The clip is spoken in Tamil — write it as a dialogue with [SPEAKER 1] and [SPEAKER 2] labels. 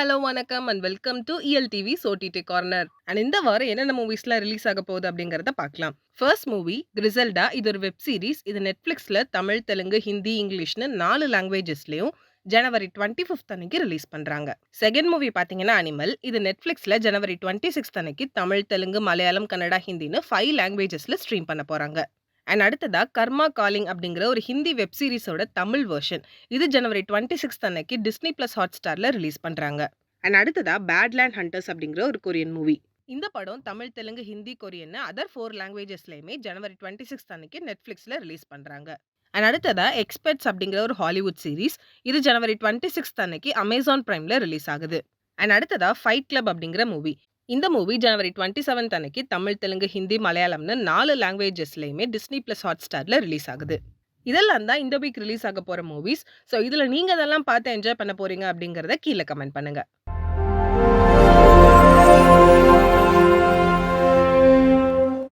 [SPEAKER 1] ஹலோ, வணக்கம் and welcome to ELTV OTT corner. And இந்த வாரம் என்னென்ன மூவிஸ்லாம் ரிலீஸ் ஆக போகுது அப்படிங்கிறத பார்க்கலாம். First movie Griselda. இது ஒரு வெப் சீரிஸ். இது நெட்ஃப்ளிக்ஸ்ல தமிழ், தெலுங்கு, ஹிந்தி, இங்கிலீஷ்னு 4 லாங்குவேஜஸ்லயும் ஜனவரி 25th அன்னைக்கு ரிலீஸ் பண்றாங்க. செகண்ட் மூவி பார்த்தீங்கன்னா அனிமல். இது நெட்ஃப்ளிக்ஸ்ல ஜனவரி 26th அன்னைக்கு தமிழ், தெலுங்கு, மலையாளம், கன்னடா, ஹிந்தின்னு 5 லாங்குவேஜஸ்ல ஸ்ட்ரீம் பண்ண போறாங்க. அண்ட் அடுத்ததா கர்மா காலிங் அப்படிங்கிற ஒரு ஹிந்தி வெப் சீரிஸோட தமிழ் வெர்ஷன். இது ஜனவரி 26th அன்னைக்கு டிஸ்னி பிளஸ் ஹாட்ஸ்டார்ல ரிலீஸ் பண்றாங்க. அண்ட் அடுத்ததா பேட்லேண்ட் ஹண்டர்ஸ் அப்படிங்கிற ஒரு கொரியன் மூவி. இந்த படம் தமிழ், தெலுங்கு, ஹிந்தி, கொரியன் அதர் 4 லாங்குவேஜஸ்லயுமே ஜனவரி 26th அன்னைக்கு நெட்ஃப்ளிக்ஸ்ல ரிலீஸ் பண்றாங்க. அண்ட் அடுத்ததா எக்ஸ்பெர்ட்ஸ் அப்படிங்கிற ஒரு ஹாலிவுட் சீரிஸ். இது ஜனவரி 26th அன்னைக்கு அமேசான் பிரைம்ல ரிலீஸ் ஆகுது. அண்ட் அடுத்ததா ஃபைட் கிளப் அப்படிங்கிற மூவி. இந்த மூவி ஜனவரி 27th அன்னைக்கு தமிழ், தெலுங்கு, ஹிந்தி, மலையாளம்னு 4 லாங்குவேஜஸ்லயுமே டிஸ்னி பிளஸ் ஹாட்ஸ்டார்ல ரிலீஸ் ஆகுது. இதெல்லாம் தான் இந்த வீக் ரிலீஸ் ஆக போற மூவிஸ். ஸோ இதுல நீங்க அதெல்லாம் பார்த்து என்ஜாய் பண்ண போறீங்க அப்படிங்கிறத கீழே கமெண்ட் பண்ணுங்க.